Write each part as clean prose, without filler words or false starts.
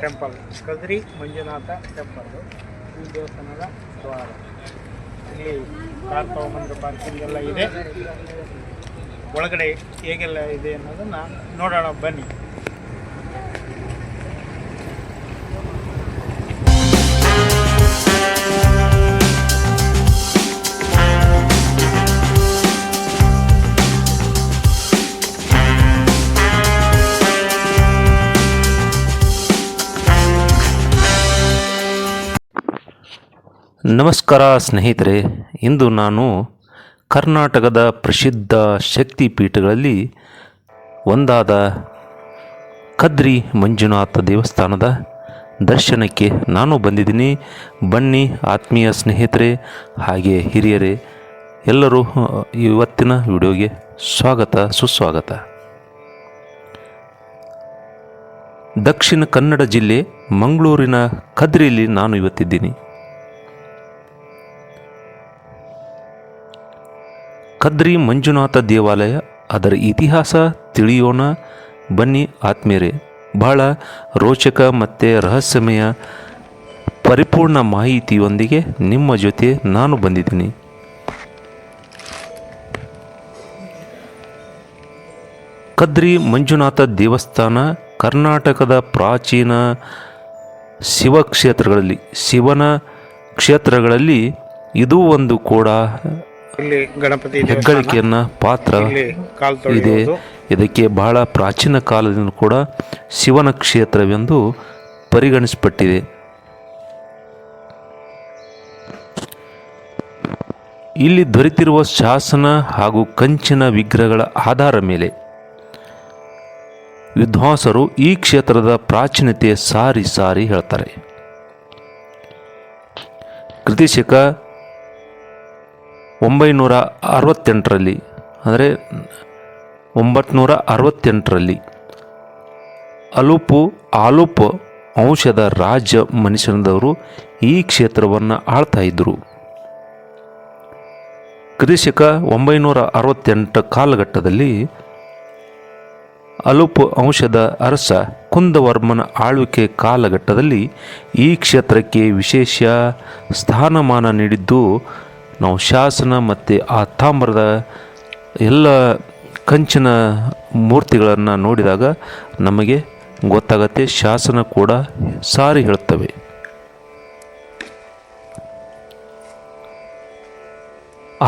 Temple, Kadri Manjunatha temple. ಈ ದೇವಸ್ಥಾನದ ದ್ವಾರ. ಇಲ್ಲಿ ಕಾರ್ ತಗೊಂಬಂದ್ರೆ ಪಾರ್ಕಿಂಗ್ ಎಲ್ಲ ಇದೆ. ಒಳಗಡೆ ಹೇಗೆಲ್ಲ ಇದೆ ಅನ್ನೋದನ್ನು ನೋಡೋಣ ಬನ್ನಿ. ನಮಸ್ಕಾರ ಸ್ನೇಹಿತರೆ, ಇಂದು ನಾನು ಕರ್ನಾಟಕದ ಪ್ರಸಿದ್ಧ ಶಕ್ತಿ ಪೀಠಗಳಲ್ಲಿ ಒಂದಾದ ಕದ್ರಿ ಮಂಜುನಾಥ ದೇವಸ್ಥಾನದ ದರ್ಶನಕ್ಕೆ ನಾನು ಬಂದಿದ್ದೀನಿ. ಬನ್ನಿ ಆತ್ಮೀಯ ಸ್ನೇಹಿತರೆ ಹಾಗೆ ಹಿರಿಯರೇ, ಎಲ್ಲರೂ ಇವತ್ತಿನ ವಿಡಿಯೋಗೆ ಸ್ವಾಗತ ಸುಸ್ವಾಗತ. ದಕ್ಷಿಣ ಕನ್ನಡ ಜಿಲ್ಲೆ ಮಂಗಳೂರಿನ ಕದ್ರಿಯಲ್ಲಿ ನಾನು ಇವತ್ತಿದ್ದೀನಿ. ಕದ್ರಿ ಮಂಜುನಾಥ ದೇವಾಲಯ, ಅದರ ಇತಿಹಾಸ ತಿಳಿಯೋಣ ಬನ್ನಿ ಆತ್ಮೀಯರೇ. ಬಹಳ ರೋಚಕ ಮತ್ತು ರಹಸ್ಯಮಯ ಪರಿಪೂರ್ಣ ಮಾಹಿತಿಯೊಂದಿಗೆ ನಿಮ್ಮ ಜೊತೆ ನಾನು ಬಂದಿದ್ದೀನಿ. ಕದ್ರಿ ಮಂಜುನಾಥ ದೇವಸ್ಥಾನ ಕರ್ನಾಟಕದ ಪ್ರಾಚೀನ ಶಿವನ ಕ್ಷೇತ್ರಗಳಲ್ಲಿ ಇದು ಒಂದು ಕೂಡ ಹೆಗ್ಗಳಿಕೆಯನ್ನ ಪಾತ್ರ ಇದೆ. ಇದಕ್ಕೆ ಬಹಳ ಪ್ರಾಚೀನ ಕಾಲದಿಂದ ಕೂಡ ಶಿವನ ಕ್ಷೇತ್ರವೆಂದು ಪರಿಗಣಿಸಲ್ಪಟ್ಟಿದೆ. ಇಲ್ಲಿ ದೊರೆತಿರುವ ಶಾಸನ ಹಾಗೂ ಕಂಚಿನ ವಿಗ್ರಹಗಳ ಆಧಾರ ಮೇಲೆ ವಿದ್ವಾಂಸರು ಈ ಕ್ಷೇತ್ರದ ಪ್ರಾಚೀನತೆ ಸಾರಿ ಹೇಳ್ತಾರೆ. ಕ್ರಿಸ್ತಶಕ 968ರಲ್ಲಿ ಅಂದರೆ 968ರಲ್ಲಿ ಆಲೂಪ್ ವಂಶದ ರಾಜ ಮನುಷ್ಯನದವರು ಈ ಕ್ಷೇತ್ರವನ್ನು ಆಳ್ತಾ ಇದ್ದರು. ಕ್ರಿಸ್ತಶಕ 968 ಕಾಲಘಟ್ಟದಲ್ಲಿ ಆಲೂಪ್ ವಂಶದ ಅರಸ ಕುಂದವರ್ಮನ ಆಳ್ವಿಕೆ ಕಾಲಘಟ್ಟದಲ್ಲಿ ಈ ಕ್ಷೇತ್ರಕ್ಕೆ ವಿಶೇಷ ಸ್ಥಾನಮಾನ ನೀಡಿದ್ದು ನಾವು ಶಾಸನ ಮತ್ತು ಆ ತಾಮ್ರದ ಎಲ್ಲ ಕಂಚಿನ ಮೂರ್ತಿಗಳನ್ನು ನೋಡಿದಾಗ ನಮಗೆ ಗೊತ್ತಾಗತ್ತೆ. ಶಾಸನ ಕೂಡ ಸಾರಿ ಹೇಳುತ್ತವೆ.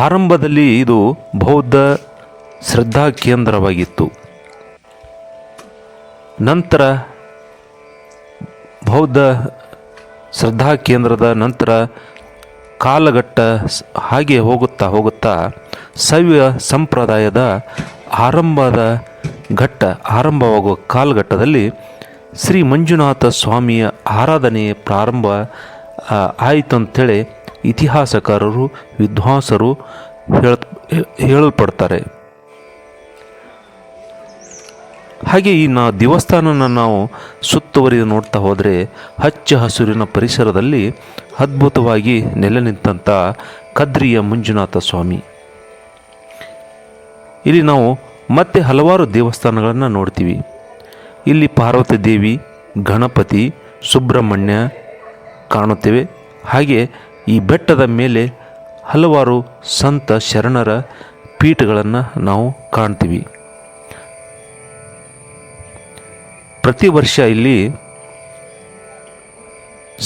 ಆರಂಭದಲ್ಲಿ ಇದು ಬೌದ್ಧ ಶ್ರದ್ಧಾ ಕೇಂದ್ರವಾಗಿತ್ತು. ನಂತರ ಬೌದ್ಧ ಶ್ರದ್ಧಾ ಕೇಂದ್ರದ ನಂತರ ಕಾಲಘಟ್ಟ ಹಾಗೆ ಹೋಗುತ್ತಾ ಶೈವ ಸಂಪ್ರದಾಯದ ಆರಂಭವಾಗುವ ಕಾಲಘಟ್ಟದಲ್ಲಿ ಶ್ರೀ ಮಂಜುನಾಥ ಸ್ವಾಮಿಯ ಆರಾಧನೆ ಪ್ರಾರಂಭ ಆಯಿತು ಅಂತೇಳಿ ಇತಿಹಾಸಕಾರರು ವಿದ್ವಾಂಸರು ಹೇಳಲ್ಪಡ್ತಾರೆ. ಹಾಗೆ ಈ ದೇವಸ್ಥಾನನ ನಾವು ಸುತ್ತುವರಿದು ನೋಡ್ತಾ ಹೋದರೆ ಹಚ್ಚ ಹಸುರಿನ ಪರಿಸರದಲ್ಲಿ ಅದ್ಭುತವಾಗಿ ನೆಲೆ ನಿಂತಹ ಕದ್ರಿಯ ಮಂಜುನಾಥ ಸ್ವಾಮಿ. ಇಲ್ಲಿ ನಾವು ಮತ್ತೆ ಹಲವಾರು ದೇವಸ್ಥಾನಗಳನ್ನು ನೋಡ್ತೀವಿ. ಇಲ್ಲಿ ಪಾರ್ವತಿ ದೇವಿ, ಗಣಪತಿ, ಸುಬ್ರಹ್ಮಣ್ಯ ಕಾಣುತ್ತೇವೆ. ಹಾಗೆ ಈ ಬೆಟ್ಟದ ಮೇಲೆ ಹಲವಾರು ಸಂತ ಶರಣರ ಪೀಠಗಳನ್ನು ನಾವು ಕಾಣ್ತೀವಿ. ಪ್ರತಿ ವರ್ಷ ಇಲ್ಲಿ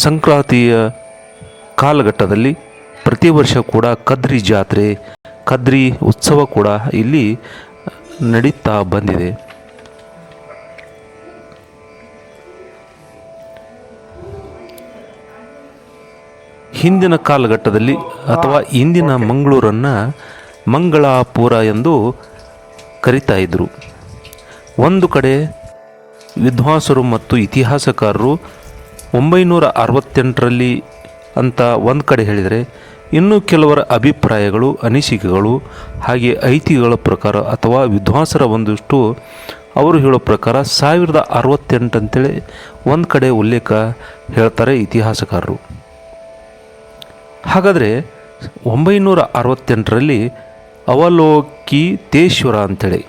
ಸಂಕ್ರಾಂತಿಯ ಕಾಲಘಟ್ಟದಲ್ಲಿ ಪ್ರತಿ ವರ್ಷ ಕೂಡ ಕದ್ರಿ ಜಾತ್ರೆ, ಕದ್ರಿ ಉತ್ಸವ ಕೂಡ ಇಲ್ಲಿ ನಡೀತಾ ಬಂದಿದೆ. ಹಿಂದಿನ ಕಾಲಘಟ್ಟದಲ್ಲಿ ಅಥವಾ ಇಂದಿನ ಮಂಗಳೂರನ್ನು ಮಂಗಳಾಪುರ ಎಂದು ಕರೀತಾ ಇದ್ದರು. ಒಂದು ಕಡೆ ವಿದ್ವಾಂಸರು ಮತ್ತು ಇತಿಹಾಸಕಾರರು 968ರಲ್ಲಿ ಅಂತ ಒಂದು ಕಡೆ ಹೇಳಿದರೆ, ಇನ್ನು ಕೆಲವರ ಅಭಿಪ್ರಾಯಗಳು, ಅನಿಸಿಕೆಗಳು ಹಾಗೆ ಐತಿಹ್ಯಗಳ ಪ್ರಕಾರ ಅಥವಾ ವಿದ್ವಾಂಸರ ಒಂದಷ್ಟು ಅವರು ಹೇಳೋ ಪ್ರಕಾರ 1068 ಅಂತೇಳಿ ಒಂದು ಕಡೆ ಉಲ್ಲೇಖ ಹೇಳ್ತಾರೆ ಇತಿಹಾಸಕಾರರು. ಹಾಗಾದರೆ 968ರಲ್ಲಿ ಅವಲೋಕಿತೇಶ್ವರ ಅಂತೇಳಿ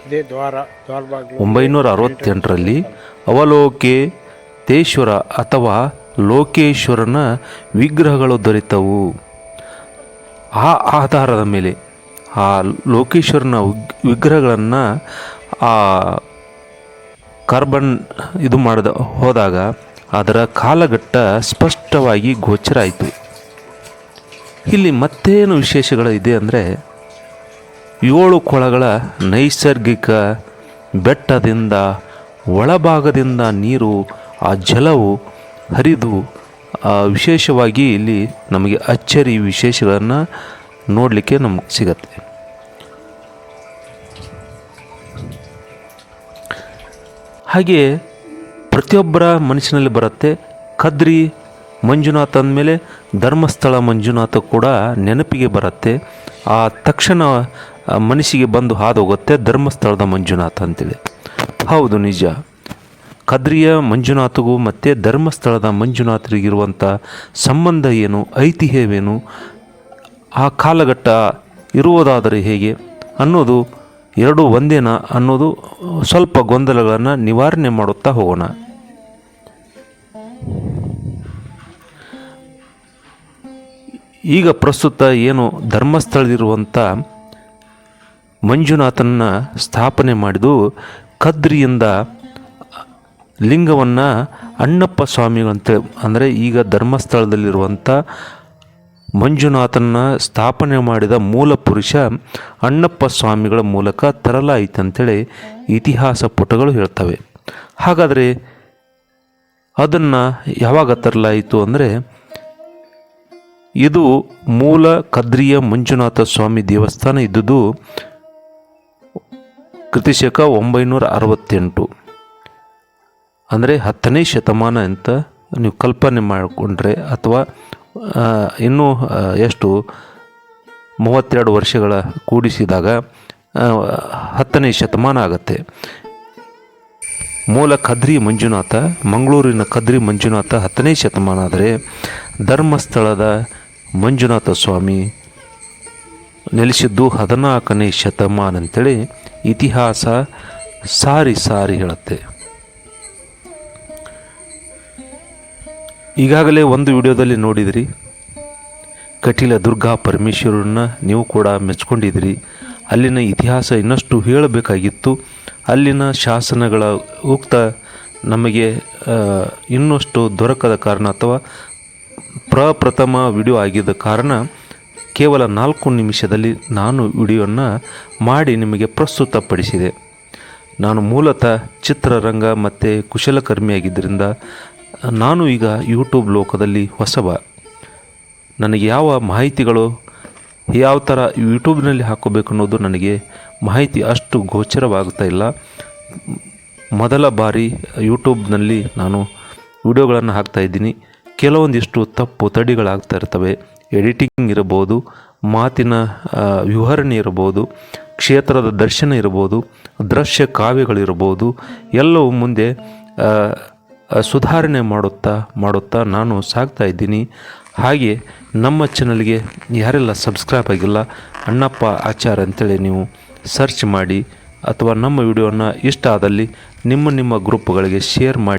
968ರಲ್ಲಿ ಮಹದೇಶ್ವರ ಅಥವಾ ಲೋಕೇಶ್ವರನ ವಿಗ್ರಹಗಳು ದೊರೆತವು. ಆ ಆಧಾರದ ಮೇಲೆ ಆ ಲೋಕೇಶ್ವರನ ವಿಗ್ರಹಗಳನ್ನು ಆ ಕಾರ್ಬನ್ ಇದು ಮಾಡಿದ ಹೋದಾಗ ಅದರ ಕಾಲಘಟ್ಟ ಸ್ಪಷ್ಟವಾಗಿ ಗೋಚರ ಆಯಿತು. ಇಲ್ಲಿ ಮತ್ತೇನು ವಿಶೇಷಗಳು ಇದೆ ಅಂದರೆ 7 ಕೊಳಗಳ ನೈಸರ್ಗಿಕ ಬೆಟ್ಟದಿಂದ ಒಳಭಾಗದಿಂದ ನೀರು ಆ ಜಲವು ಹರಿದು ವಿಶೇಷವಾಗಿ ಇಲ್ಲಿ ನಮಗೆ ಅಚ್ಚರಿ ವಿಶೇಷಗಳನ್ನು ನೋಡಲಿಕ್ಕೆ ನಮಗೆ ಸಿಗತ್ತೆ. ಹಾಗೆ ಪ್ರತಿಯೊಬ್ಬರ ಮನಸ್ಸಿನಲ್ಲಿ ಬರುತ್ತೆ ಕದ್ರಿ ಮಂಜುನಾಥ ಅಂದಮೇಲೆ ಧರ್ಮಸ್ಥಳ ಮಂಜುನಾಥ ಕೂಡ ನೆನಪಿಗೆ ಬರುತ್ತೆ. ಆ ತಕ್ಷಣ ಮನಸ್ಸಿಗೆ ಬಂದು ಹಾದೋಗುತ್ತೆ ಧರ್ಮಸ್ಥಳದ ಮಂಜುನಾಥ ಅಂತೇಳಿ. ಹೌದು, ನಿಜ. ಕದ್ರಿಯ ಮಂಜುನಾಥಗೂ ಮತ್ತು ಧರ್ಮಸ್ಥಳದ ಮಂಜುನಾಥರಿಗಿರುವಂಥ ಸಂಬಂಧ ಏನು, ಐತಿಹ್ಯವೇನು, ಆ ಕಾಲಘಟ್ಟ ಇರುವುದಾದರೆ ಹೇಗೆ ಅನ್ನೋದು ಎರಡೂ ಒಂದೇನಾ ಅನ್ನೋದು ಸ್ವಲ್ಪ ಗೊಂದಲಗಳನ್ನು ನಿವಾರಣೆ ಮಾಡುತ್ತಾ ಹೋಗೋಣ. ಈಗ ಪ್ರಸ್ತುತ ಏನು ಧರ್ಮಸ್ಥಳದಿರುವಂಥ ಮಂಜುನಾಥನ ಸ್ಥಾಪನೆ ಮಾಡಿದು ಕದ್ರಿಯಿಂದ ಲಿಂಗವನ್ನು ಅಣ್ಣಪ್ಪ ಸ್ವಾಮಿಗಳಂತ, ಅಂದರೆ ಈಗ ಧರ್ಮಸ್ಥಳದಲ್ಲಿರುವಂಥ ಮಂಜುನಾಥನ ಸ್ಥಾಪನೆ ಮಾಡಿದ ಮೂಲ ಪುರುಷ ಅಣ್ಣಪ್ಪ ಸ್ವಾಮಿಗಳ ಮೂಲಕ ತರಲಾಯಿತಂತೇಳಿ ಇತಿಹಾಸ ಪುಟಗಳು ಹೇಳ್ತವೆ. ಹಾಗಾದರೆ ಅದನ್ನು ಯಾವಾಗ ತರಲಾಯಿತು ಅಂದರೆ, ಇದು ಮೂಲ ಕದ್ರಿಯ ಮಂಜುನಾಥ ಸ್ವಾಮಿ ದೇವಸ್ಥಾನ ಇದ್ದುದು ಕ್ರಿಸ್ತಶಕ 968, ಅಂದರೆ 10ನೇ ಶತಮಾನ ಅಂತ ನೀವು ಕಲ್ಪನೆ ಮಾಡಿಕೊಂಡ್ರೆ, ಅಥವಾ ಇನ್ನೂ ಎಷ್ಟು 32 ವರ್ಷಗಳ ಕೂಡಿಸಿದಾಗ 10ನೇ ಶತಮಾನ ಆಗತ್ತೆ. ಮೂಲ ಕದ್ರಿ ಮಂಜುನಾಥ, ಮಂಗಳೂರಿನ ಕದ್ರಿ ಮಂಜುನಾಥ 10ನೇ ಶತಮಾನ ಆದರೆ ಧರ್ಮಸ್ಥಳದ ಮಂಜುನಾಥ ಸ್ವಾಮಿ ನೆಲೆಸಿದ್ದು 14ನೇ ಶತಮಾನ ಅಂತೇಳಿ ಇತಿಹಾಸ ಸಾರಿ ಹೇಳುತ್ತೆ. ಈಗಾಗಲೇ ಒಂದು ವಿಡಿಯೋದಲ್ಲಿ ನೋಡಿದಿರಿ, ಕಟೀಲ ದುರ್ಗಾ ಪರಮೇಶ್ವರನ್ನ ನೀವು ಕೂಡ ಮೆಚ್ಕೊಂಡಿದ್ದೀರಿ. ಅಲ್ಲಿನ ಇತಿಹಾಸ ಇನ್ನಷ್ಟು ಹೇಳಬೇಕಾಗಿತ್ತು. ಅಲ್ಲಿನ ಶಾಸನಗಳ ಉಕ್ತ ನಮಗೆ ಇನ್ನಷ್ಟು ದೊರಕದ ಕಾರಣ, ಅಥವಾ ಪ್ರಪ್ರಥಮ ವಿಡಿಯೋ ಆಗಿದ್ದ ಕಾರಣ ಕೇವಲ 4 ನಿಮಿಷದಲ್ಲಿ ನಾನು ವಿಡಿಯೋವನ್ನು ಮಾಡಿ ನಿಮಗೆ ಪ್ರಸ್ತುತಪಡಿಸಿದೆ. ನಾನು ಮೂಲತಃ ಚಿತ್ರರಂಗ ಮತ್ತು ಕುಶಲಕರ್ಮಿಯಾಗಿದ್ದರಿಂದ ನಾನು ಈಗ ಯೂಟ್ಯೂಬ್ ಲೋಕದಲ್ಲಿ ಹೊಸಬ. ನನಗೆ ಯಾವ ಮಾಹಿತಿಗಳು ಯಾವ ಥರ ಯೂಟ್ಯೂಬ್ನಲ್ಲಿ ಹಾಕೋಬೇಕು ಅನ್ನೋದು ನನಗೆ ಮಾಹಿತಿ ಅಷ್ಟು ಗೋಚರವಾಗ್ತಾ ಇಲ್ಲ. ಮೊದಲ ಬಾರಿ ಯೂಟ್ಯೂಬ್ನಲ್ಲಿ ನಾನು ವಿಡಿಯೋಗಳನ್ನು ಹಾಕ್ತಾಯಿದ್ದೀನಿ. ಕೆಲವೊಂದಿಷ್ಟು ತಪ್ಪು ತಡಿಗಳಾಗ್ತಾ ಇರ್ತವೆ. ಎಡಿಟಿಂಗ್ ಇರ್ಬೋದು, ಮಾತಿನ ವಿವರಣೆ ಇರ್ಬೋದು, ಕ್ಷೇತ್ರದ ದರ್ಶನ ಇರ್ಬೋದು, ದೃಶ್ಯ ಕಾವ್ಯಗಳಿರ್ಬೋದು, ಎಲ್ಲವೂ ಮುಂದೆ ಸುಧಾರಣೆ ಮಾಡುತ್ತಾ ನಾನು ಸಾಗ್ತಾ ಇದ್ದೀನಿ. ಹಾಗೆ ನಮ್ಮ ಚಾನಲ್ಗೆ ಯಾರೆಲ್ಲ ಸಬ್ಸ್ಕ್ರೈಬ್ ಆಗಿಲ್ಲ, ಅಣ್ಣಪ್ಪ ಆಚಾರ್ ಅಂತೇಳಿ ನೀವು ಸರ್ಚ್ ಮಾಡಿ, ಅಥವಾ ನಮ್ಮ ವಿಡಿಯೋನ ಇಷ್ಟ ಆದಲ್ಲಿ ನಿಮ್ಮ ಗ್ರೂಪ್ಗಳಿಗೆ ಶೇರ್ ಮಾಡಿ.